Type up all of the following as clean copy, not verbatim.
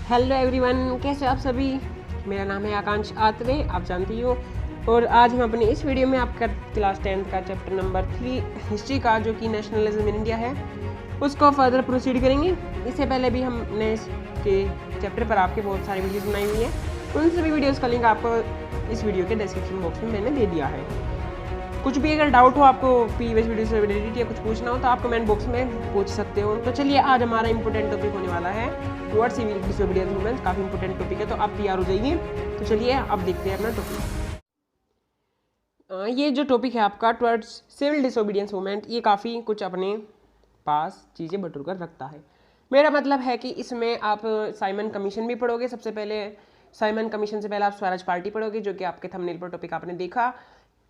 Hello everyone, कैसे हो आप सभी। मेरा नाम है आकांक्ष आत्रे, आप जानती हो। और आज हम अपनी इस वीडियो में आपका क्लास 10th का चैप्टर नंबर 3 हिस्ट्री का, जो कि नेशनलिज्म इन इंडिया है, उसको फर्दर प्रोसीड करेंगे। इससे पहले भी हमने इसके चैप्टर पर आपके बहुत सारी वीडियोस बनाई हुई है। उन सभी वीडियोज़ का लिंक आपको इस वीडियो के डिस्क्रिप्शन बॉक्स में मैंने दे दिया है। कुछ भी अगर डाउट हो आपको प्रीवियस वीडियो से रिलेटेड या कुछ पूछना हो तो आप कमेंट बॉक्स में पूछ सकते हो। तो चलिए, आज हमारा इंपॉर्टेंट टॉपिक होने वाला है टुवर्ड सिविल डिसोबीडियंस मूवमेंट। काफ़ी इंपॉर्टेंट टॉपिक है, तो आप तैयार हो जाइए। तो चलिए अब देखते हैं अपना टॉपिक। ये जो टॉपिक है आपका टुवर्ड्स सिविल डिसोबीडियंस मूवमेंट, ये काफ़ी कुछ अपने पास चीज़ें बटोर कर रखता है। मेरा मतलब है कि इसमें आप साइमन कमीशन भी पढ़ोगे। सबसे पहले साइमन कमीशन से पहले आप स्वराज पार्टी पढ़ोगे, जो कि आपके थंबनेल पर टॉपिक आपने देखा,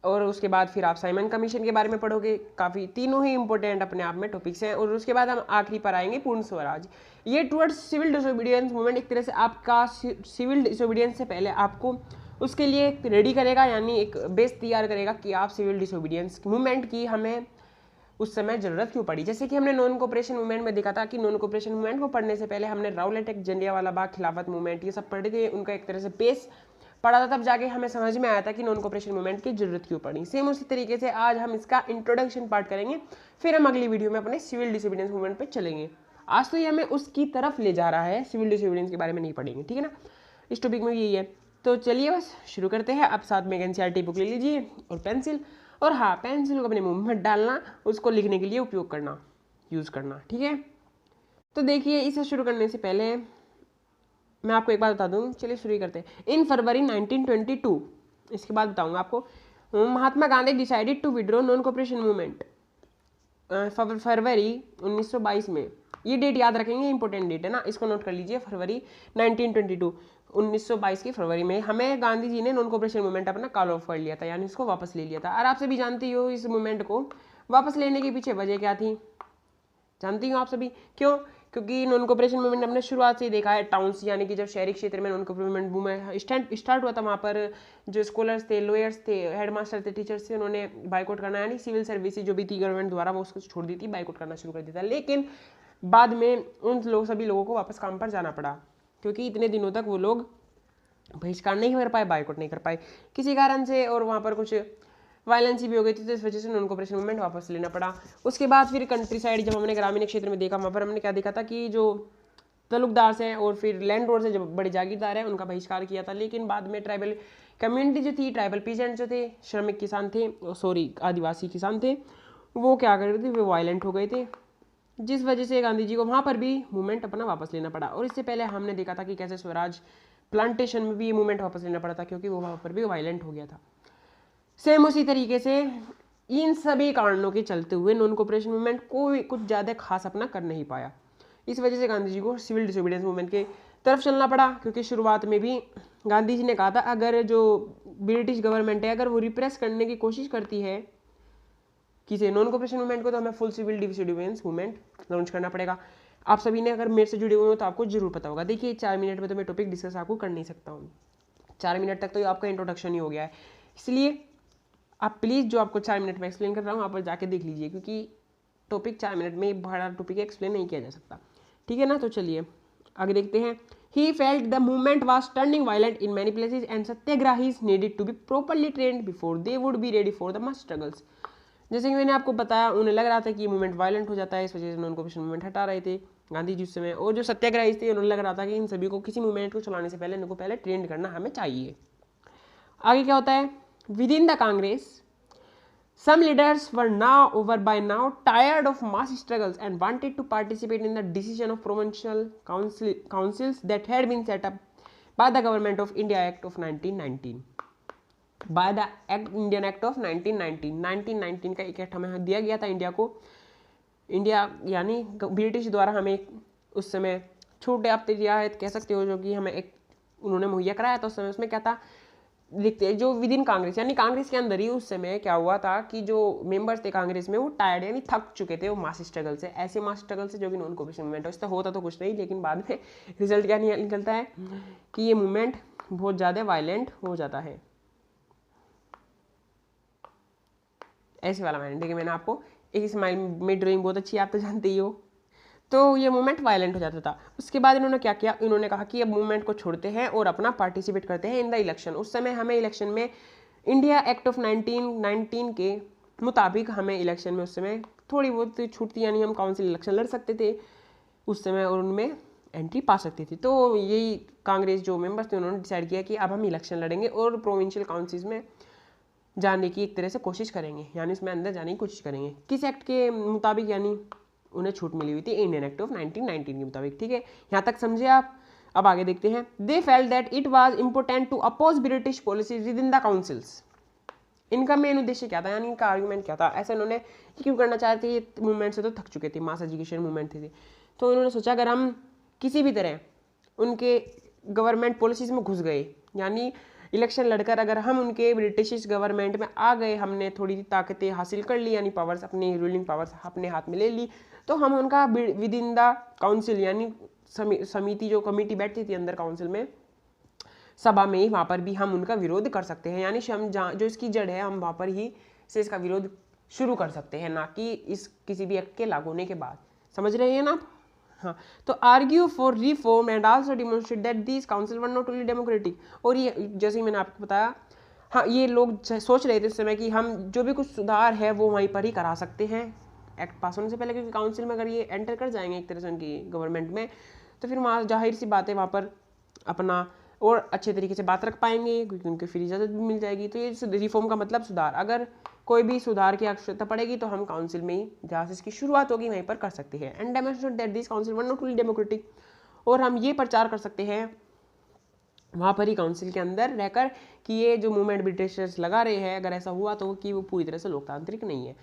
और उसके बाद फिर आप साइमन कमीशन के बारे में पढ़ोगे। काफ़ी तीनों ही इंपॉर्टेंट अपने आप में टॉपिक्स हैं। और उसके बाद हम आखिरी पर आएंगे पूर्ण स्वराज। ये टुवर्ड्स सिविल डिसोबीडियंस मूवमेंट एक तरह से आपका सिविल डिसोबीडियंस से पहले आपको उसके लिए रेडी करेगा, यानी एक बेस तैयार करेगा कि आप सिविल डिसोबीडियंस मूवमेंट की हमें उस समय जरूरत क्यों पड़ी। जैसे कि हमने नॉन कोऑपरेशन मूवमेंट में देखा था कि नॉन कोऑपरेशन मूवमेंट को पढ़ने से पहले हमने राउलेट एक्ट, जलियांवाला बाग, खिलाफत मूवमेंट, ये सब पढ़े थे। उनका एक तरह से बेस पढ़ा था, तब जाके हमें समझ में आया था कि नॉन कोऑपरेशन मूवमेंट की जरूरत क्यों पड़ी। सेम उसी तरीके से आज हम इसका इंट्रोडक्शन पार्ट करेंगे, फिर हम अगली वीडियो में अपने सिविल डिसोबीडियंस मूवमेंट पे चलेंगे। आज तो ये हमें उसकी तरफ ले जा रहा है, सिविल डिसोबीडियंस के बारे में नहीं पढ़ेंगे, ठीक है ना। इस टॉपिक में यही है। तो चलिए बस शुरू करते हैं। आप साथ में एक एनसीईआरटी बुक ले लीजिए और पेंसिल, और हाँ, पेंसिल को अपने मुंह में डालना, उसको लिखने के लिए उपयोग करना, यूज़ करना, ठीक है। तो देखिए, इसे शुरू करने से पहले मैं आपको एक बात बता दूं। चलिए शुरू करते हैं। इन फरवरी 1922, इसके बाद बताऊंगा आपको, Mahatma Gandhi decided to withdraw non cooperation movement. फरवरी 1922 में, ये डेट याद रखेंगे, इंपॉर्टेंट डेट है ना, इसको नोट कर लीजिए। फरवरी 1922, 1922 की फरवरी में हमें गांधी जी ने नॉन कोऑपरेशन मूवमेंट अपना कॉल ऑफ कर लिया था, यानी इसको वापस ले लिया था। और आप सभी जानती हो इस मूवमेंट को वापस लेने के पीछे वजह क्या थी, जानती हो आप सभी। क्यों? क्योंकि नॉन कोऑपरेशन मूवमेंट हमने शुरुआत से ही देखा है। टाउन्स, यानी कि जब शहरी क्षेत्र में नॉन कोऑपरेशन मूवमेंट स्टार्ट हुआ था, वहाँ पर जो स्कॉलर्स थे, लॉयर्स थे, हेडमास्टर थे, टीचर्स थे, उन्होंने बाइकआउट करना, यानी सिविल सर्विसेज जो भी थी गवर्नमेंट द्वारा, वो उसको छोड़ दी थी, बाइकआउट करना शुरू कर दिया था। लेकिन बाद में उन सभी लोगों को वापस काम पर जाना पड़ा, क्योंकि इतने दिनों तक वो लोग बहिष्कार नहीं कर पाए, बाइकआउट नहीं कर पाए किसी कारण से, और वहाँ पर कुछ वायलेंस भी हो गई थी, तो इस वजह से नॉन कोऑपरेशन मूवमेंट वापस लेना पड़ा। उसके बाद फिर कंट्री साइड, जब हमने ग्रामीण क्षेत्र में देखा, वहाँ पर हमने क्या देखा था कि जो तलुकदार हैं और फिर लैंड लॉर्ड से जो बड़े जागीरदार हैं, उनका बहिष्कार किया था। लेकिन बाद में ट्राइबल कम्युनिटी जो थी, ट्राइबल पीजेंट जो थे, श्रमिक किसान थे, सॉरी आदिवासी किसान थे, वो क्या कर रहे थे, वो वायलेंट हो गए थे, जिस वजह से गांधी जी को वहाँ पर भी मूवमेंट अपना वापस लेना पड़ा। और इससे पहले हमने देखा था कि कैसे स्वराज प्लांटेशन में भी ये मूवमेंट वापस लेना पड़ा था, क्योंकि वो वहाँ पर भी वायलेंट हो गया था। सेम उसी तरीके से इन सभी कारणों के चलते हुए नॉन कोऑपरेशन मूवमेंट कोई कुछ ज़्यादा खास अपना कर नहीं पाया। इस वजह से गांधी जी को सिविल डिसोबीडियंस मूवमेंट के तरफ चलना पड़ा, क्योंकि शुरुआत में भी गांधी जी ने कहा था, अगर जो ब्रिटिश गवर्नमेंट है, अगर वो रिप्रेस करने की कोशिश करती है किसी नॉन कोऑपरेशन मूवमेंट को, तो हमें full civil disobedience movement launch करना पड़ेगा। आप सभी ने अगर मेरे से जुड़े हुए हो तो आपको जरूर पता होगा। देखिए, 4 मिनट में तो मैं टॉपिक डिस्कस आपको कर नहीं सकता हूँ, 4 मिनट तक तो आपका इंट्रोडक्शन ही हो गया है। इसलिए आप प्लीज़, जो आपको 4 मिनट में एक्सप्लेन कर रहा हूँ, आप पर जाके देख लीजिए, क्योंकि टॉपिक 4 मिनट में बड़ा टॉपिक एक्सप्लेन नहीं किया जा सकता, ठीक है ना। तो चलिए आगे देखते हैं। He felt the movement was turning violent in many places and satyagrahis needed to be properly trained before they would be ready for the mass struggles. जैसे कि मैंने आपको बताया, उन्हें लग रहा था कि ये मूवमेंट वायलेंट हो जाता है, इस वजह से नॉन कोऑपरेशन मूवमेंट हटा रहे थे गांधी जी उस समय। और जो सत्याग्रही थे, उन्हें लग रहा था कि इन सभी को, किसी मूवमेंट को चलाने से पहले इनको पहले ट्रेंड करना हमें चाहिए। आगे क्या होता है, within the Congress some leaders were by now tired of mass struggles and wanted to participate in the decision of provincial councils that had been set up by the government of India Act of 1919. By the Indian Act of 1919 का एक act हमें दिया गया था India को। India यानी British द्वारा हमें उस समय छूट, आप रियायत कह सकते हो, जो कि हमें एक उन्होंने मुहैया कराया था उस समय। उसमें क्या था, लिखते हैं, जो विद इन कांग्रेस, यानी कांग्रेस के अंदर ही उस समय क्या हुआ था कि जो मेंबर्स थे कांग्रेस में, वो टायर्ड यानी थक चुके थे वो मास स्ट्रगल से, ऐसे मास स्ट्रगल से जो कि नॉन कोऑपरेशन मूवमेंट है। इससे होता तो कुछ नहीं, लेकिन बाद में रिजल्ट क्या निकलता है कि ये मूवमेंट बहुत ज़्यादा वायलेंट हो जाता है। ऐसे वाला मैंने देखिए, मैंने आपको एक स्माइल में ड्राइंग बहुत अच्छी, आप तो जानते ही हो। तो ये मूवमेंट वायलेंट हो जाता था। उसके बाद इन्होंने क्या किया, इन्होंने कहा कि अब मूवमेंट को छोड़ते हैं और अपना पार्टिसिपेट करते हैं इन द इलेक्शन। उस समय हमें इलेक्शन में इंडिया एक्ट ऑफ 1919 के मुताबिक हमें इलेक्शन में उस समय थोड़ी बहुत छूट थी, यानी हम काउंसिल इलेक्शन लड़ सकते थे उस समय और उनमें एंट्री पा सकती थी। तो यही कांग्रेस जो मेंबर्स थे उन्होंने डिसाइड किया कि अब हम इलेक्शन लड़ेंगे और प्रोविंशियल काउंसिल्स में जाने की एक तरह से कोशिश करेंगे, यानी उसमें अंदर जाने की कोशिश करेंगे। किस एक्ट के मुताबिक, यानी उन्हें छूट मिली हुई थी इंडियन एक्ट ऑफ 1919 के मुताबिक। ठीक है, यहाँ तक समझे आप। अब आगे देखते हैं। They felt that it was important to oppose British policy within the councils. इनका मेन उद्देश्य क्या था, यानी इनका आर्गुमेंट क्या था, ऐसा उन्होंने क्यों करना चाहते थे, ये मूवमेंट से तो थक चुके थे, मास एजुकेशन मूवमेंट थे। तो उन्होंने सोचा अगर हम किसी भी तरह उनके गवर्नमेंट पॉलिसीज में घुस गए, यानी इलेक्शन लड़कर अगर हम उनके ब्रिटिश गवर्नमेंट में आ गए, हमने थोड़ी ताकतें हासिल कर ली, यानी पावर्स, अपनी रूलिंग पावर्स अपने हाथ में ले ली, तो हम उनका विद इन द काउंसिल, यानी समिति जो कमेटी बैठती थी अंदर काउंसिल में, सभा में ही, वहाँ पर भी हम उनका विरोध कर सकते हैं। यानी हम जहाँ जो इसकी जड़ है हम वहाँ पर ही से इसका विरोध शुरू कर सकते हैं, ना कि इस किसी भी एक्ट के लागू होने के बाद। समझ रहे हैं ना आप? हाँ, तो argue for reform and also demonstrate that this council were not only democratic. और ये जैसे ही मैंने आपको बताया, हाँ, ये लोग सोच रहे थे उस समय कि हम जो भी कुछ सुधार है वो वहीं पर ही करा सकते हैं एक्ट पास होने से पहले, क्योंकि काउंसिल में अगर ये एंटर कर जाएंगे एक तरह से उनकी गवर्नमेंट में, तो फिर वहाँ जाहिर सी बात है वहाँ पर अपना और अच्छे तरीके से बात रख पाएंगे, क्योंकि उनके फिर इजाज़त भी मिल जाएगी। तो ये रिफॉर्म का मतलब सुधार, अगर कोई भी सुधार की आवश्यकता पड़ेगी तो हम काउंसिल में ही जहाँ से इसकी शुरुआत होगी वहीं पर कर सकते हैं। And demonstrate that this council were not only democratic, और हम ये प्रचार कर सकते हैं वहाँ पर ही काउंसिल के अंदर रहकर कि ये जो मूवमेंट ब्रिटिशर्स लगा रहे हैं, अगर ऐसा हुआ तो कि वो पूरी तरह से लोकतांत्रिक नहीं है।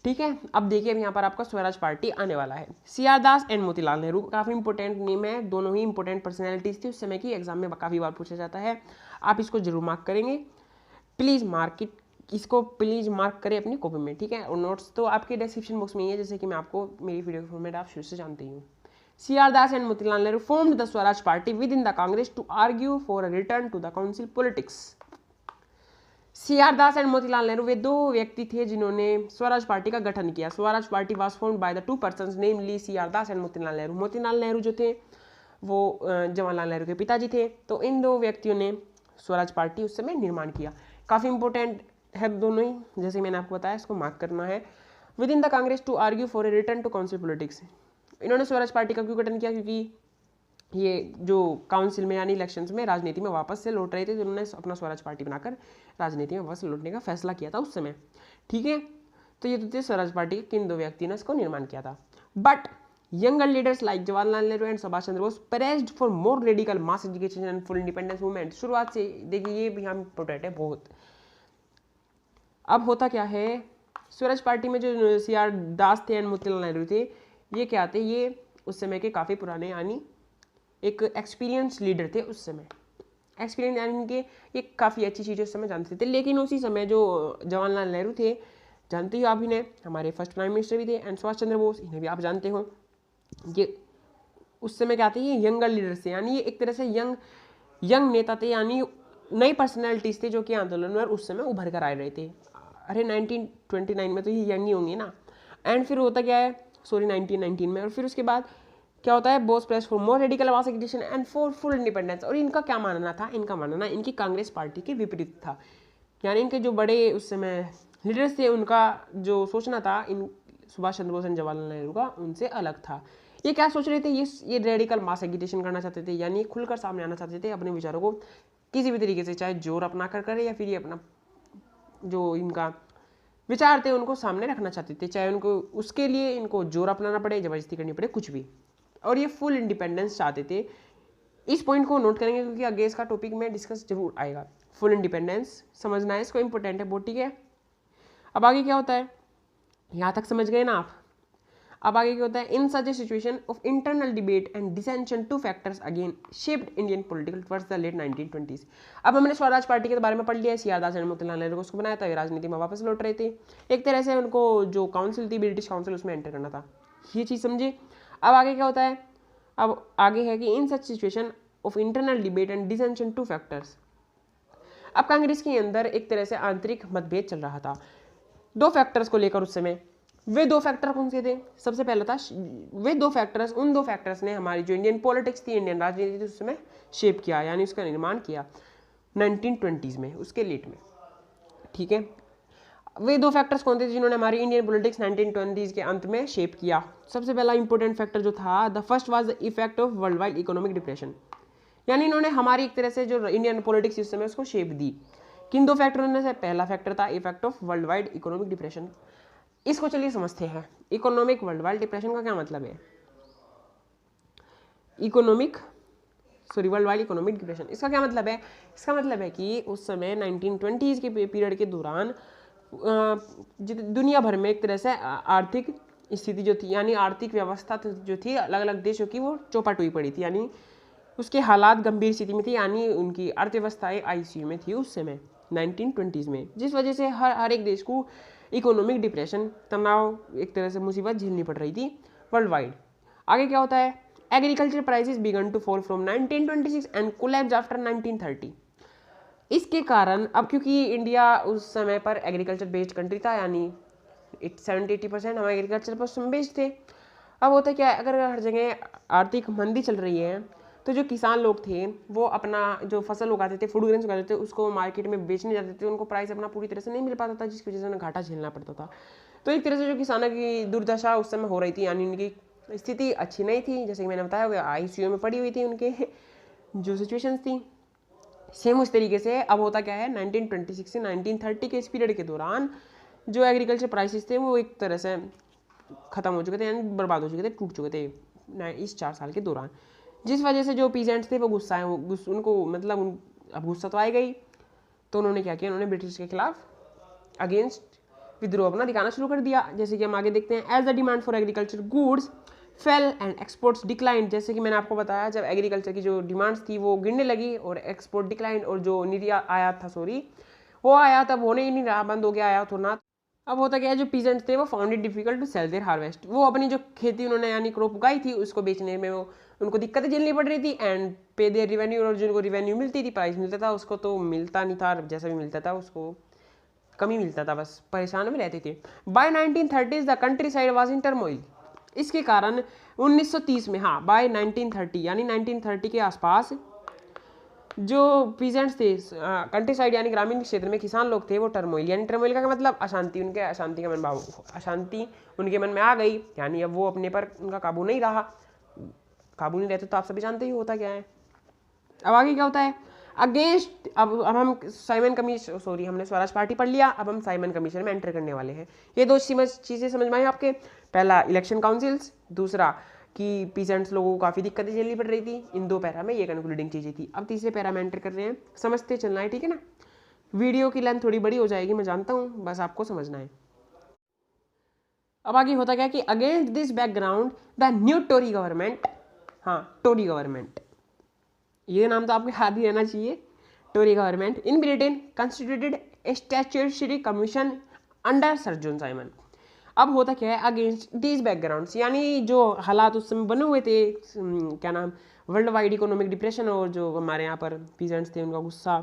ठीक है, अब देखिए अब यहाँ पर आपका स्वराज पार्टी आने वाला है। CR. Das and Motilal Nehru, काफ़ी इंपॉर्टेंट नेम है, दोनों ही इंपॉर्टेंट पर्सनैलिटीज थी उस समय की, एग्जाम में काफ़ी बार पूछा जाता है, आप इसको जरूर मार्क करेंगे। प्लीज़ मार्क इट, इसको प्लीज़ मार्क करें अपनी कॉपी में। ठीक है, और नोट्स तो आपके डिस्क्रिप्शन बॉक्स में ही है, जैसे कि मैं आपको मेरी वीडियो के फॉर्मेट आप शुरू से जानते ही हूँ। C.R. Das and Motilal Nehru formed the Swaraj Party within the Congress to argue for a return to the council politics. C.R. Das and Motilal Nehru वे दो व्यक्ति थे जिन्होंने स्वराज पार्टी का गठन किया। Swaraj party was formed by the two persons namely C.R. Das and Motilal Nehru. Motilal Nehru जो थे वो जवाहरलाल नेहरू के पिताजी थे। तो इन दो व्यक्तियों ने स्वराज पार्टी उस समय निर्माण किया। काफ़ी इंपॉर्टेंट है दोनों ही, जैसे मैंने आपको बताया, इसको मार्क करना है। Within the Congress to argue for a return to council politics. इन्होंने स्वराज पार्टी का क्यों गठन किया, क्योंकि ये जो काउंसिल में यानी इलेक्शंस में राजनीति में वापस से लौट रहे थे, तो उन्होंने अपना स्वराज पार्टी बनाकर राजनीति में वापस लौटने का फैसला किया था उस समय। ठीक है, तो ये तो थे स्वराज पार्टी के किन दो व्यक्ति ने इसको निर्माण किया था। But younger leaders like Jawaharlal Nehru and Subhash Chandra Bose pressed for more radical mass education and full independence movement. शुरुआत से देखिए ये भी हम इंपॉर्टेंट है बहुत। अब होता क्या है, स्वराज पार्टी में जो C.R. दास थे एंड मोतीलाल नेहरू थे, ये क्या थे, ये उस समय के काफ़ी पुराने यानी एक एक्सपीरियंस लीडर थे उस समय। एक्सपीरियंस यानी इनके ये काफ़ी अच्छी चीज़ें उस समय जानते थे। लेकिन उसी समय जो जवाहरलाल नेहरू थे, जानते हो आप इन्हें, हमारे फर्स्ट प्राइम मिनिस्टर भी थे, एंड सुभाष चंद्र बोस, इन्हें भी आप जानते हो। ये उस समय क्या थे, ये यंगर लीडर्स थे, यानी ये एक तरह से यंग नेता थे, यानी नई पर्सनैलिटीज़ थे जो कि आंदोलन में उस समय उभर कर आ रहे थे। अरे 1929 में तो ये यंग ही होंगे ना। एंड फिर होता क्या है, सॉरी 1919 में, और फिर उसके बाद क्या होता है, Bose press for more radical mass education and for full independence. और इनका क्या मानना था, इनका मानना इनकी कांग्रेस पार्टी के विपरीत था। यानी इनके जो बड़े उस समय लीडर्स थे, उनका जो सोचना था इन सुभाष चंद्र बोस एंड जवाहरलाल नेहरू का उनसे अलग था। ये क्या सोच रहे थे, ये रेडिकल मास एजुकेशन करना चाहते थे, यानी खुलकर सामने आना चाहते थे अपने विचारों को किसी भी तरीके से, चाहे जोर अपना कर करे या फिर ये अपना जो इनका विचार थे उनको सामने रखना चाहते थे, चाहे उनको उसके लिए इनको जोर अपनाना पड़े, जबरदस्ती करनी पड़े, कुछ भी। और ये फुल इंडिपेंडेंस चाहते थे। इस पॉइंट को नोट करेंगे क्योंकि आगे इसका टॉपिक में डिस्कस जरूर आएगा। फुल इंडिपेंडेंस समझना है, इसको इंपॉर्टेंट है बहुत। ठीक है, अब आगे क्या होता है, यहाँ तक समझ गए ना आप। अब आगे क्या होता है, in such a situation of internal debate and dissension two factors again shaped Indian political towards the late 1920s। अब हमने स्वराज पार्टी के बारे में पढ़ लिया है। C.R. Das and Motilal Nehru को उसको बनाया था, वे राजनीति में वापस लौट रहे थे, एक तरह से उनको जो काउंसिल थी ब्रिटिश काउंसिल उसमें एंटर करना था, ये चीज़ समझे। अब आगे क्या होता है, अब आगे है कि in such situation of internal debate and dissension two factors. अब कांग्रेस के अंदर एक तरह से आंतरिक मतभेद चल रहा था दो फैक्टर्स को लेकर उस समय। वे दो फैक्टर कौन से थे? सबसे पहला था वे दो फैक्टर्स, उन दो फैक्टर्स ने हमारी जो इंडियन पॉलिटिक्स थी, इंडियन राजनीति थी, उसमें शेप किया, यानी उसका निर्माण किया 1920s में, उसके लेट में। ठीक है, वे दो फैक्टर्स कौन थे जिन्होंने हमारी इंडियन पॉलिटिक्स 1920s के अंत में शेप किया? सबसे पहला इंपॉर्टेंट फैक्टर जो था, the first was the effect of world wide economic depression, यानी इन्होंने हमारी एक तरह से जो इंडियन पॉलिटिक्स उस समय उसको शेप दी। किन दो फैक्टरों में से? पहला फैक्टर था effect of world wide economic depression. इसको चलिए समझते हैं। इकोनॉमिक वर्ल्ड वाइड डिप्रेशन का क्या मतलब है? वर्ल्ड वाइड इकोनॉमिक डिप्रेशन, इसका क्या मतलब है? इसका मतलब है कि उस समय 1920s के पीरियड के दौरान दुनिया भर में एक तरह से आर्थिक स्थिति जो थी, यानी आर्थिक व्यवस्था जो थी अलग अलग देशों की, वो चौपट हुई पड़ी थी, यानी उसके हालात गंभीर स्थिति में थी, यानी उनकी अर्थव्यवस्थाएं आईसीयू में थी उस समय 1920s में, जिस वजह से हर एक देश को इकोनॉमिक डिप्रेशन, तनाव, एक तरह से मुसीबत झेलनी पड़ रही थी वर्ल्ड वाइड। आगे क्या होता है? Agriculture prices began to fall from 1926 and collapse after 1930। इसके कारण अब क्योंकि इंडिया उस समय पर एग्रीकल्चर बेस्ड कंट्री था, यानी 70-80% हम एग्रीकल्चर पर बेस्ड थे। अब होता क्या है, अगर हर जगह आर्थिक मंदी चल रही है तो जो किसान लोग थे वो अपना जो फसल उगाते थे, फूड ग्रेन्स उगाते थे, उसको मार्केट में बेचने जाते थे, उनको प्राइस अपना पूरी तरह से नहीं मिल पाता था, जिसकी वजह से उन्हें घाटा झेलना पड़ता था। तो एक तरह से जो किसानों की दुर्दशा उस समय हो रही थी, यानी उनकी स्थिति अच्छी नहीं थी, जैसे कि मैंने बताया, वो आईसीयू में पड़ी हुई थी, उनके जो सिचुएशंस थी। सेम उस तरीके से अब होता क्या है, 1926 से 1930 के इस पीरियड के दौरान जो एग्रीकल्चर प्राइसेस थे वो एक तरह से ख़त्म हो चुके थे, यानी बर्बाद हो चुके थे, टूट चुके थे इस 4 साल के दौरान, जिस वजह से जो पीजेंट्स थे वो गुस्सा उनको मतलब अब गुस्सा तो आई गई, तो उन्होंने क्या किया, उन्होंने ब्रिटिश के खिलाफ अगेंस्ट विद्रोह अपना दिखाना शुरू कर दिया। जैसे कि हम आगे देखते हैं, as the demand for agriculture goods fell and exports decline. जैसे कि मैंने आपको बताया, जब एग्रीकल्चर की जो डिमांड्स थी वो गिरने लगी और एक्सपोर्ट डिक्लाइन, और जो निर्यात आयात था वो आयात अब होने ही नहीं रहा, बंद हो गया आयात होना। अब होता क्या है, जो पीजेंट्स थे वो found it difficult to sell their harvest, वो अपनी जो खेती उन्होंने यानी क्रॉप उगाई थी उसको बेचने में वो उनको दिक्कतें झेलनी पड़ रही थी, एंड पे देयर रिवेन्यू, और जिनको रिवेन्यू मिलती थी, प्राइस मिलता था, उसको तो मिलता नहीं था, जैसा भी मिलता था उसको कम ही मिलता था, बस परेशान में रहते थे। By 1930s the countryside was in turmoil. इसके कारण 1930 में, हाँ बाय 1930 यानी 1930 के आसपास जो पीजेंट्स थे कंट्री साइड यानी ग्रामीण क्षेत्र में किसान लोग थे, वो टर्मोइल, यानी टर्मोइल का मतलब अशांति, उनके अशांति का मनोभाव, अशांति उनके मन में आ गई, यानी अब वो अपने पर उनका काबू नहीं रहा, काबू नहीं रहते तो आप सभी जानते ही होता क्या है। अब आगे क्या होता है, अगेंस्ट अब हम साइमन कमीशन, सॉरी हमने स्वराज पार्टी पढ़ लिया, अब हम साइमन कमीशन में एंटर करने वाले हैं। ये दो चीज़ें समझ में आई आपके, पहला इलेक्शन काउंसिल्स, दूसरा कि पीजेंट्स लोगों को काफ़ी दिक्कतें झेलनी पड़ रही थी। इन दो पैरा में ये कंक्लूडिंग चीज़ें थी। अब तीसरे पैरा में एंटर कर रहे हैं, समझते चलना है, ठीक है ना। वीडियो की लेंथ थोड़ी बड़ी हो जाएगी, मैं जानता हूँ, बस आपको समझना है। अब आगे होता क्या कि against this background the new Tory government, हाँ टोरी गवर्नमेंट, ये नाम तो आपके हाथ ही रहना चाहिए, Tory government in Britain constituted a statutory commission under sir John Simon. अब होता क्या है, अगेंस्ट दीज बैकग्राउंड्स, यानी जो हालात उस समय बने हुए थे, क्या नाम, वर्ल्ड वाइड इकोनॉमिक डिप्रेशन, और जो हमारे यहाँ पर पीजेंट्स थे उनका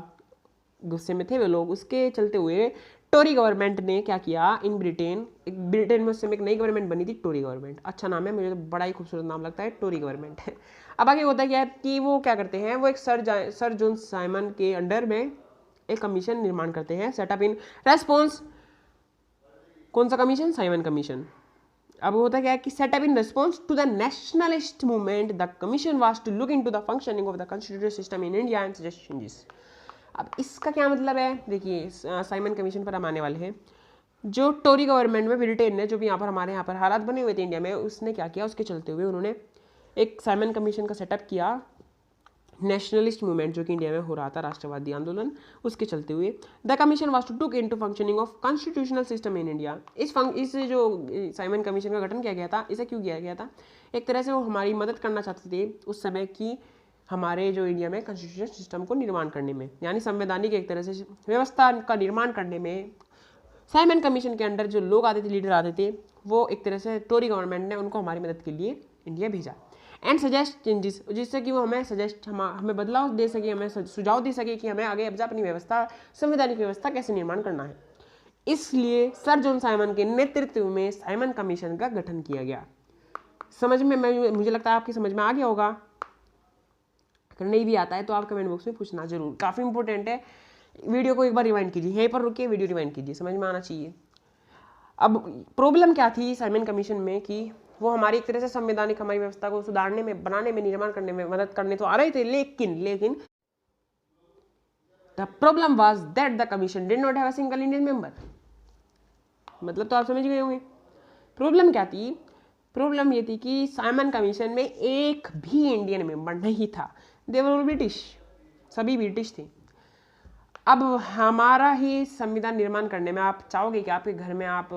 गुस्से में थे वे लोग, उसके चलते हुए टोरी गवर्नमेंट ने क्या किया इन ब्रिटेन, ब्रिटेन में उस समय एक नई गवर्नमेंट बनी थी, टोरी गवर्नमेंट, अच्छा नाम है, मुझे तो बड़ा ही खूबसूरत नाम लगता है, टोरी गवर्नमेंट। अब आगे होता क्या है कि वो क्या करते हैं, वो एक सर जॉन साइमन के अंडर में एक कमीशन निर्माण करते हैं, सेटअप इन रेस्पॉन्स, कौन सा कमीशन, साइमन कमीशन। अब होता क्या है कि set up in response to the nationalist movement the commission was to look into the functioning of the constitutional system in India and suggest changes. अब इसका क्या मतलब है, देखिए साइमन कमीशन पर हम आने वाले हैं। जो टोरी गवर्नमेंट में ब्रिटेन ने, जो भी यहाँ पर हमारे यहाँ पर हालात बने हुए थे इंडिया में, उसने क्या किया, उसके चलते हुए उन्होंने एक साइमन कमीशन का सेटअप किया, नेशनलिस्ट मूवमेंट जो कि इंडिया में हो रहा था, राष्ट्रवादी आंदोलन, उसके चलते हुए the commission was to took into functioning of constitutional system in India. इस जो साइमन कमीशन का गठन किया गया था, इसे क्यों किया गया था, एक तरह से वो हमारी मदद करना चाहते थे उस समय की हमारे जो इंडिया में कॉन्स्टिट्यूशन सिस्टम को निर्माण करने में, यानी संवैधानिक एक तरह से व्यवस्था का निर्माण करने में। साइमन कमीशन के अंडर जो लोग आते थे, लीडर आते थे, वो एक तरह से टोरी गवर्नमेंट ने उनको हमारी मदद के लिए इंडिया भेजा, एंड सजेस्ट चेंजेस, जिससे कि वो हमें हमें बदलाव दे सके, हमें सुझाव दे सके कि हमें आगे अब अपनी व्यवस्था, संवैधानिक व्यवस्था कैसे निर्माण करना है। इसलिए सर जॉन साइमन के नेतृत्व में साइमन कमीशन का गठन किया गया। समझ में मुझे लगता है आपकी समझ में आ गया होगा। अगर नहीं भी आता है तो आप कमेंट बॉक्स में पूछना जरूर, काफ़ी इंपॉर्टेंट है। वीडियो को एक बार रिवाइंड कीजिए, यहीं पर रुकिए, वीडियो रिवाइंड कीजिए, समझ में आना चाहिए। अब प्रॉब्लम क्या थी साइमन कमीशन में कि वो हमारी एक तरह से संवैधानिक हमारी व्यवस्था को सुधारने में, बनाने में, निर्माण करने में मदद करने तो आ रहे थे, लेकिन the problem was that the commission did not have a single Indian member. मतलब तो आप समझ गए होंगे प्रॉब्लम क्या थी। प्रॉब्लम ये थी कि साइमन कमीशन में एक भी इंडियन मेंबर नहीं था, दे वर ब्रिटिश, सभी ब्रिटिश थे। अब हमारा ही संविधान निर्माण करने में आप चाहोगे कि आपके घर में आप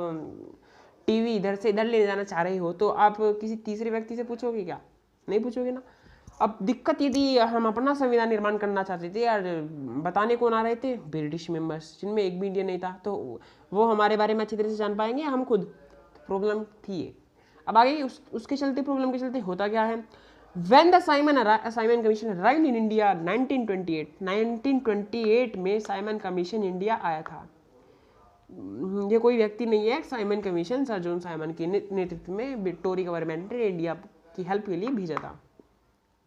टीवी इधर से इधर ले जाना चाह रहे हो तो आप किसी तीसरे व्यक्ति से पूछोगे क्या? नहीं पूछोगे ना। अब दिक्कत ये थी, हम अपना संविधान निर्माण करना चाहते थे यार, बताने कौन आ रहे थे? ब्रिटिश मेंबर्स, जिनमें एक भी इंडियन नहीं था। तो वो हमारे बारे में अच्छी तरह से जान पाएंगे या हम खुद? प्रॉब्लम थी ये। अब आगे उसके चलते, प्रॉब्लम के चलते होता क्या है, When the Simon Commission arrived in India 1928 में साइमन कमीशन इंडिया आया था। ये कोई व्यक्ति नहीं है, Simon commission sir John Simon के नेतृत्व में विक्टोरिया गवर्नमेंट ने इंडिया की हेल्प के लिए भेजा था,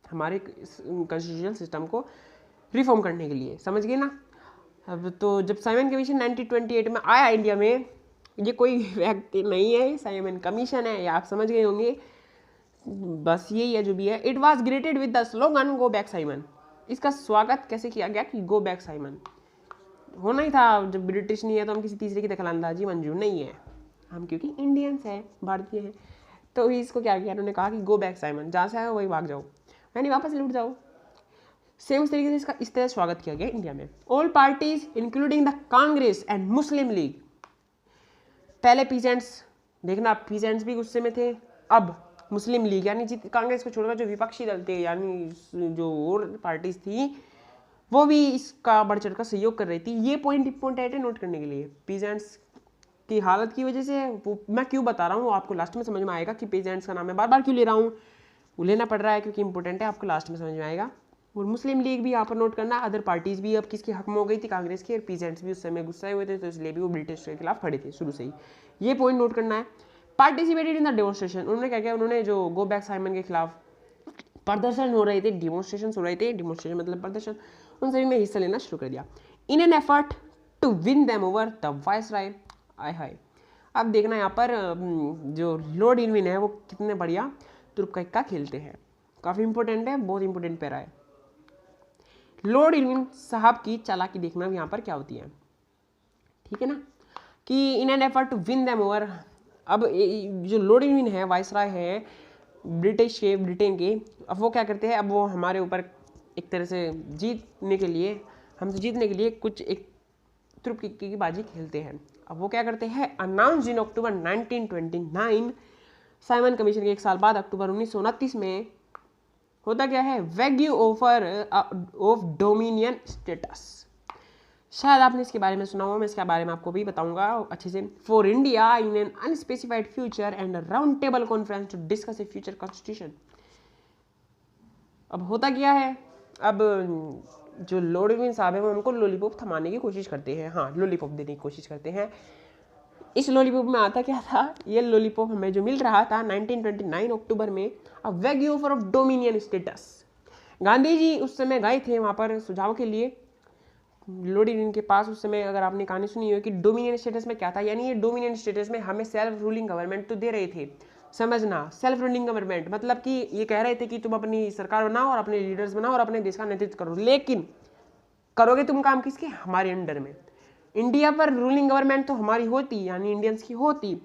हमारे कॉन्स्टिट्यूशनल सिस्टम को रिफॉर्म करने के लिए। समझ गए ना। अब तो जब साइमन कमीशन 1928 में आया इंडिया में, ये कोई व्यक्ति नहीं है, साइमन कमीशन है, ये आप समझ गए होंगे। बस यही है जो भी है। It was greeted with the slogan go back Simon. इसका स्वागत कैसे किया गया कि गो बैक साइमन। होना ही था, जब ब्रिटिश नहीं है तो हम किसी तीसरे की दखलंदाजी मंजूर नहीं है, हम क्योंकि इंडियंस हैं, भारतीय हैं। तो इसको क्या किया, उन्होंने कहा कि गो बैक साइमन, जहाँ से आए वही भाग जाओ, यानी वापस लौट जाओ। सेम उस तरीके से इसका इस तरह स्वागत किया गया इंडिया में। All parties including the Congress and Muslim league. पहले पीजेंट्स, देखना पीजेंट्स भी गुस्से में थे, अब मुस्लिम लीग यानी कांग्रेस को छोड़कर जो विपक्षी दल थे, यानी जो और पार्टीज थी, वो भी इसका बढ़ चढ़ कर सहयोग कर रही थी। ये पॉइंट इंपॉर्टेंट है नोट करने के लिए। पीजेंट्स की हालत की वजह से, वो मैं क्यों बता रहा हूँ आपको लास्ट में समझ में आएगा कि पीजेंट्स का नाम मैं बार बार क्यों ले रहा हूँ, वो लेना पड़ रहा है क्योंकि इंपॉर्टेंट है, आपको लास्ट में समझ में आएगा। और मुस्लिम लीग भी यहाँ पर नोट करना, अदर पार्टीज भी अब किसके हक में हो गई थी, कांग्रेस की, और पीजेंट्स भी उस समय गुस्साए हुए थे, तो इसलिए भी वो ब्रिटिश के खिलाफ खड़े थे शुरू से ही। ये पॉइंट नोट करना है। पार्टिसिपेटेड इन द डेमोन्स्ट्रेशन, उन्होंने क्या किया, उन्होंने जो गो बैक साइमन के खिलाफ प्रदर्शन हो रहे थे, डिमोन्स्ट्रेशन हो रहे थे, डिमोन्स्ट्रेशन मतलब प्रदर्शन, उन सभी में हिस्सा लेना शुरू कर दिया। In an effort to win them over the viceroy. आय हाय। अब देखना यहाँ पर जो लॉर्ड इरविन है वो कितने बढ़िया तुर्क का इक्का खेलते हैं, काफ़ी इंपॉर्टेंट है, बहुत इंपॉर्टेंट पैरा है। लॉर्ड इरविन साहब की चालाकी देखना यहाँ पर क्या होती है, ठीक है ना, कि in an effort to win them over. अब जो लॉर्ड इरविन है, वायसराय है ब्रिटिश के, ब्रिटेन के, अब वो क्या करते हैं, अब वो हमारे ऊपर एक तरह से जीतने के लिए, हमसे जीतने के लिए कुछ एक तुर्क की बाजी खेलते हैं। अब वो क्या करते हैं, अनाउंस इन अक्टूबर 1929, साइमन कमीशन के एक साल बाद अक्टूबर 1929 में होता क्या है, wagyu offer of dominion status. शायद आपने इसके बारे में सुना हो, मैं इसके बारे में आपको भी बताऊंगा अच्छे से। For India in an unspecified future and round table conference to discuss a future constitution. अब होता क्या है, अब जो लॉर्ड इरविन साहब है वो हमको लॉलीपॉप थमाने की कोशिश करते हैं, हाँ लॉलीपॉप देने की कोशिश करते हैं। इस लॉलीपॉप में आता क्या था, ये लॉलीपॉप हमें जो मिल रहा था 1929 अक्टूबर में, a vague offer of dominion status. Gandhi ji उस समय गए थे वहाँ पर सुझाव के लिए लॉर्ड इरविन के पास। उस समय अगर आपने कहानी सुनी हो कि डोमिनियन स्टेटस में क्या था, यानी ये डोमिनियन स्टेटस में हमें सेल्फ रूलिंग गवर्नमेंट तो दे रहे थे। समझना, सेल्फ रूलिंग गवर्नमेंट मतलब कि ये कह रहे थे कि तुम अपनी सरकार बनाओ और अपने लीडर्स बनाओ और अपने देश का नेतृत्व करो, लेकिन करोगे तुम काम किसके, हमारे अंडर में। इंडिया पर रूलिंग गवर्नमेंट तो हमारी होती, यानी इंडियंस की होती,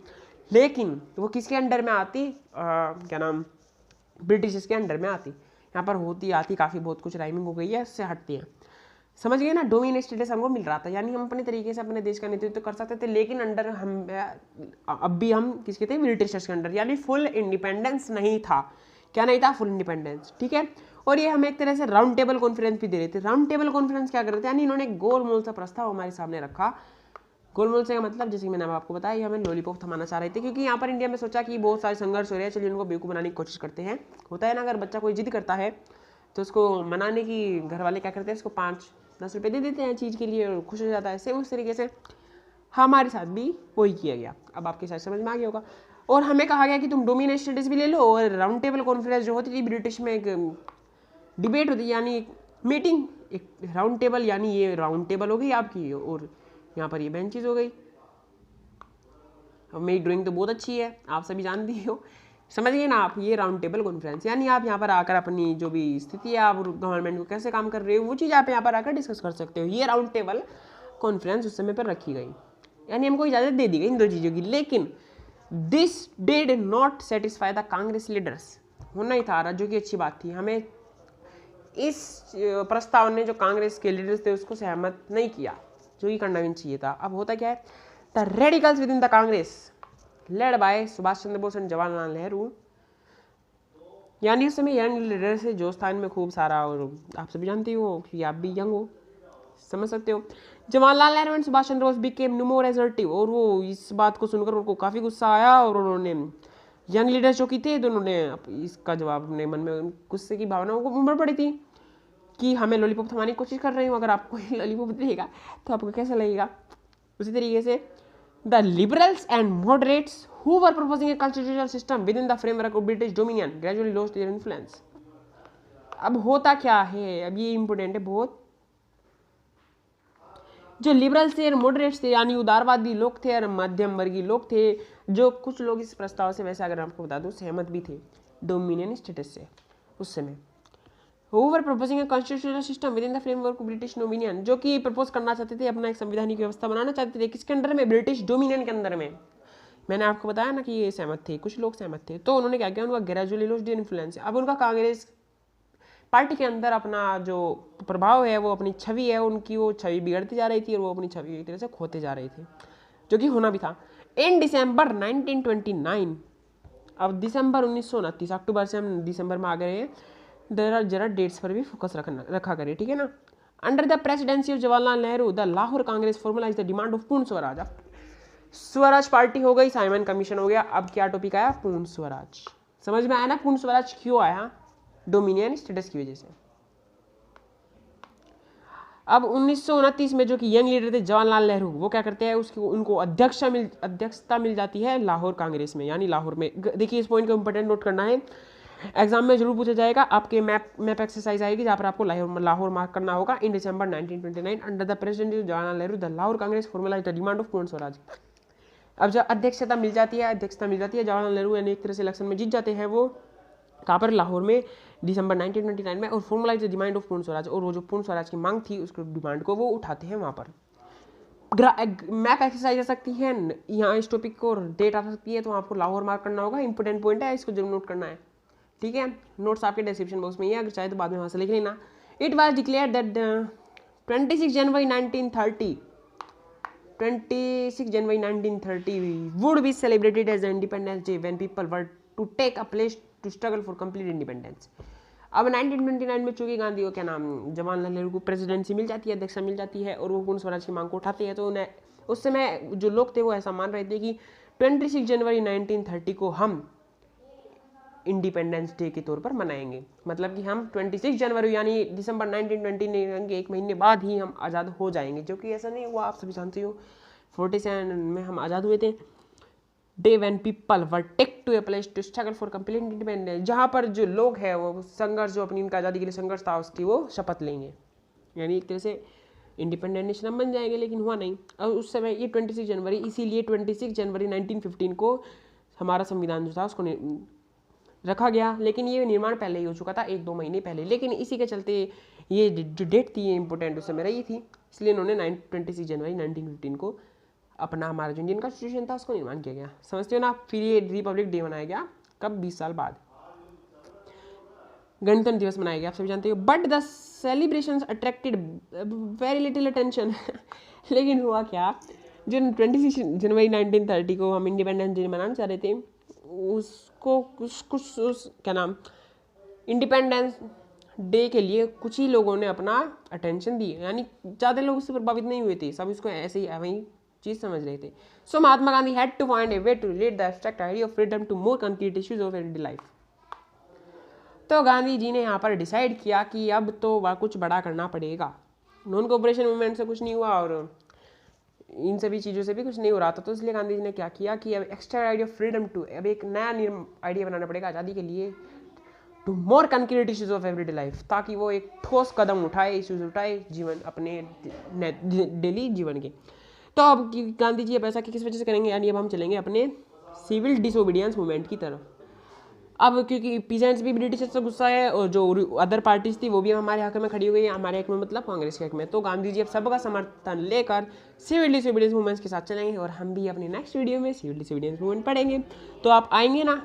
लेकिन वो किसके अंडर में आती, क्या नाम, ब्रिटिश के अंडर में आती। यहाँ पर होती आती काफ़ी बहुत कुछ राइमिंग हो गई है, इससे हटती है। समझ गए ना, डोमिनियन स्टेटस हमको मिल रहा था, यानी हम अपने तरीके से अपने देश का नेतृत्व कर सकते थे, लेकिन अंडर हम अब भी हम किसके थे, ब्रिटिशर्स के अंडर, यानी फुल इंडिपेंडेंस नहीं था। क्या नहीं था, फुल इंडिपेंडेंस, ठीक है। और ये हमें एक तरह से राउंड टेबल कॉन्फ्रेंस भी दे रहे थे। राउंड टेबल कॉन्फ्रेंस क्या कर रहे थे, यानी इन्होंने गोलमोल सा प्रस्ताव हमारे सामने रखा। गोलमोल से का मतलब, जैसे कि मैंने आपको बताया, हमें लॉलीपॉप थमाना चाह रहे थे, क्योंकि यहाँ पर इंडिया में सोचा कि बहुत सारे संघर्ष हो रहे हैं, चलिए उनको बेवकूफ़ बनाने की कोशिश करते हैं। होता है ना, अगर बच्चा कोई जिद करता है तो उसको मनाने की घर वाले क्या करते हैं, उसको 5-10 रुपये दे देते हैं चीज़ के लिए और खुश हो जाता है। सेम उस तरीके से हमारे साथ भी वही किया गया। अब आपके साथ समझ में आ गया होगा। और हमें कहा गया कि तुम डोमिनेट स्टेटस भी ले लो, और राउंड टेबल कॉन्फ्रेंस जो होती थी ब्रिटिश में, एक डिबेट होती यानी एक मीटिंग, एक राउंड टेबल, यानी ये राउंड टेबल हो गई आपकी, और यहाँ पर ये बेंचेस हो गई। अब मेरी ड्राइंग तो बहुत अच्छी है, आप सभी जानती हो, समझिए ना आप। ये राउंड टेबल कॉन्फ्रेंस यानी आप यहाँ पर आकर अपनी जो भी स्थिति है, आप गवर्नमेंट को कैसे काम कर रहे हो, वो चीज़ आप यहाँ पर आकर डिस्कस कर सकते हो। ये राउंड टेबल कॉन्फ्रेंस उस समय पर रखी गई, यानी हमको इजाज़त दे दी गई इन दो चीज़ों की। लेकिन this did not satisfy the Congress leaders, होना ही था जो कि अच्छी बात थी। हमें इस प्रस्ताव ने जो कांग्रेस के लीडर्स थे उसको सहमत नहीं किया, जो कि करना भी चाहिए था। अब होता क्या है, the radicals with in the Congress led by Subhash Chandra Bose and Jawaharlal Nehru, यानी उस समय यंग लीडर से जो स्थान में खूब सारा, और आप सभी जानते हो कि आप भी यंग हो, समझ सकते हो। Jawaharlal Nehru and Subhash Chandra Bose became no more assertive, और वो इस बात को सुनकर उनको काफ़ी गुस्सा आया, और उन्होंने यंग लीडर्स जो की थे तो उन्होंने इसका जवाब अपने मन में गुस्से की भावनाओं को उमड़ पड़ी थी कि हमें लॉलीपॉप थमाने की कोशिश कर रही हूँ, अगर आपको लॉलीपॉप देगा तो आपको कैसा लगेगा। उसी तरीके से the liberals and moderates who were proposing a constitutional system with in the framework of British dominion gradually lost their influence. अब होता क्या है, अब ये इंपॉर्टेंट है बहुत। जो लिबरल्स थे और मॉडरेट्स थे, यानी उदारवादी लोग थे और मध्यम वर्गीय लोग थे, जो कुछ लोग इस प्रस्ताव से, वैसे अगर आपको बता दूं, सहमत भी थे डोमिनियन स्टेटस से उस समय। Who were proposing a constitutional system within the framework of British Dominion, जो कि प्रपोज करना चाहते थे, अपना एक संवैधानिक व्यवस्था बनाना चाहते थे, किसके अंदर में, ब्रिटिश डोमिनियन के अंदर में। मैंने आपको बताया ना कि ये सहमत थे, कुछ लोग सहमत थे। तो उन्होंने क्या किया, उनका ग्रेजुअली लॉस्ट देयर इन्फ्लुएंस। अब उनका कांग्रेस पार्टी के अंदर अपना जो प्रभाव है, वो अपनी छवि है उनकी, वो छवि बिगड़ती जा रही थी, और वो अपनी छवि एक तरह से खोते जा रहे थे, जो कि होना भी था। इन दिसंबर 1929, अब दिसंबर 1929, अक्टूबर से हम दिसंबर में आ गए हैं, जरा डेट्स पर भी फोकस रखा करें, ठीक है ना। Under the presidency of Jawaharlal Nehru the Lahore Congress formalize the demand of Purna Swaraj. अब स्वराज पार्टी हो गई, साइमन कमीशन हो गया, अब क्या टॉपिक आया, पूर्ण स्वराज। समझ में आया ना पूर्ण स्वराज क्यों आया, डोमिनियन स्टेटस की वजह से। अब 1929 में जो कि यंग लीडर थे जवाहरलाल नेहरू, वो क्या करते हैं, उसकी उनको अध्यक्षता मिल जाती है लाहौर कांग्रेस में, यानी लाहौर में। देखिए इस पॉइंट को इंपॉर्टेंट नोट करना है, एग्जाम में जरूर पूछा जाएगा। आपके मैप एक्सरसाइज आएगी जहाँ पर आपको लाहौर मार्क करना होगा। In December 1929 under the presidency of Jawaharlal Nehru the Lahore Congress formalize the demand of Purna Swaraj. अब जब अध्यक्षता मिल जाती है जवाहरलाल नेहरू यानी एक तरह से इलेक्शन में जीत जाते हैं, वो कहाँ पर, लाहौर में, दिसंबर 1929 में, और formalise the demand of Purna Swaraj, और वो जो पूर्ण स्वराज की मांग थी उसको डिमांड को वो उठाते हैं वहाँ पर। मैप एक्सरसाइज आ सकती है यहाँ, इस टॉपिक को डेट आ सकती है, तो आपको लाहौर मार्क करना होगा, इंपॉर्टेंट पॉइंट है, इसको जरूर नोट करना है, ठीक है। नोट्स आपके डिस्क्रिप्शन बॉक्स में ही है, अगर चाहे तो बाद में वहाँ से लिख लेना। It was declare that 26 January 1930 would be celebrated as Independence Day when people were to take a place to struggle for complete independence। अब 1929 में चूंकि गांधी को क्या नाम, जवाहरलाल नेहरू को प्रेसिडेंसी मिल जाती है, अध्यक्षता मिल जाती है, और वो पूर्ण स्वराज की मांग को उठाते हैं, तो उन्हें उस समय जो लोग थे वो ऐसा मान रहे थे कि 26 जनवरी 1930 को हम इंडिपेंडेंस डे के तौर पर मनाएंगे। मतलब कि हम 26 जनवरी यानी दिसंबर 1929 के एक महीने बाद ही हम आज़ाद हो जाएंगे, जो कि ऐसा नहीं हुआ, आप सभी जानते हो। 47 में हम आज़ाद हुए थे। Day when people were take to a place to struggle for complete independence, जहाँ पर जो लोग हैं वो संघर्ष, जो अपनी इनका आज़ादी के लिए संघर्ष था, उसकी वो शपथ लेंगे, यानी एक तरह से इंडिपेंडेंट नेशन हम बन जाएंगे, लेकिन हुआ नहीं। और उस समय ये 26 जनवरी, इसीलिए 26 जनवरी 1915 को हमारा संविधान जो था उसको रखा गया, लेकिन ये निर्माण पहले ही हो चुका था, 1-2 महीने पहले। लेकिन इसी के चलते ये जो डेट थी ये इंपॉर्टेंट उस समय रही थी, इसलिए इन्होंने 26 जनवरी 1915 को अपना हमारा जो इंडियन कॉन्स्टिट्यूशन था उसको निर्माण किया गया, समझते हो ना। फिर ये रिपब्लिक डे मनाया गया कब, 20 साल बाद गणतंत्र दिवस मनाया गया, आप सभी जानते हो। But the celebrations attracted very little attention. लेकिन हुआ क्या, जो 26 जनवरी 1930 को हम इंडिपेंडेंस डे मनाना चाह रहे थे, उसको कुछ क्या नाम, इंडिपेंडेंस डे के लिए कुछ ही लोगों ने अपना अटेंशन दी, यानी ज़्यादा लोग उससे प्रभावित नहीं हुए थे, सब इसको ऐसे ही वही चीज़ समझ रहे थे। So Mahatma Gandhi had to find a way to relate the abstract idea of freedom to more concrete issues of everyday life. तो गांधी जी ने यहाँ पर डिसाइड किया कि अब तो वह कुछ बड़ा करना पड़ेगा, नॉन कोऑपरेशन मूवमेंट से कुछ नहीं हुआ, और इन सभी चीज़ों से भी कुछ नहीं हो रहा था, तो इसलिए गांधी जी ने क्या किया कि अब extra idea of freedom to, अब एक नया आइडिया बनाना पड़ेगा आज़ादी के लिए, to more concrete issues of everyday life, ताकि वो एक ठोस कदम उठाए, इश्यूज उठाए जीवन अपने डेली जीवन के। तो अब गांधी जी अब ऐसा किस वजह से करेंगे, यानी अब हम चलेंगे अपने सिविल डिसोबीडियंस मूवमेंट की तरफ। अब क्योंकि पीजेंट्स भी ब्रिटिशर्स से गुस्सा है और जो अदर पार्टीज थी वो भी हमारे हक में खड़ी हुई है, हमारे हक में मतलब कांग्रेस के हक में, तो गांधी जी अब सबका समर्थन लेकर सिविल डिसोबीडियंस मूवमेंट्स के साथ चलेंगे और हम भी अपनी नेक्स्ट वीडियो में सिविल डिसोबीडियंस मूवमेंट पढ़ेंगे। तो आप आएंगे ना,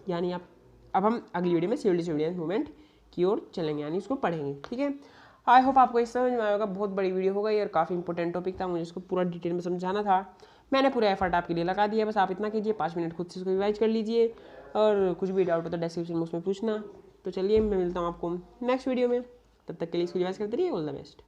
यानी आप अब हम अगली वीडियो में सिविल डिसोबीडियंस मूवमेंट की ओर चलेंगे, यानी उसको पढ़ेंगे। ठीक है, आई होप आपको इस समझ में आएगा। बहुत बड़ी वीडियो हो गई और काफ़ी इंपॉर्टेंट टॉपिक था, मुझे इसको पूरा डिटेल में समझाना था। मैंने पूरा एफर्ट आपके लिए लगा दिया, बस आप इतना कीजिए 5 मिनट खुद से इसको रिवाइज कर लीजिए और कुछ भी डाउट हो तो डिस्क्रिप्शन में उसमें पूछना। तो चलिए मैं मिलता हूँ आपको नेक्स्ट वीडियो में, तब तक के लिए इसको रिवाइज करते रहिए। All the best.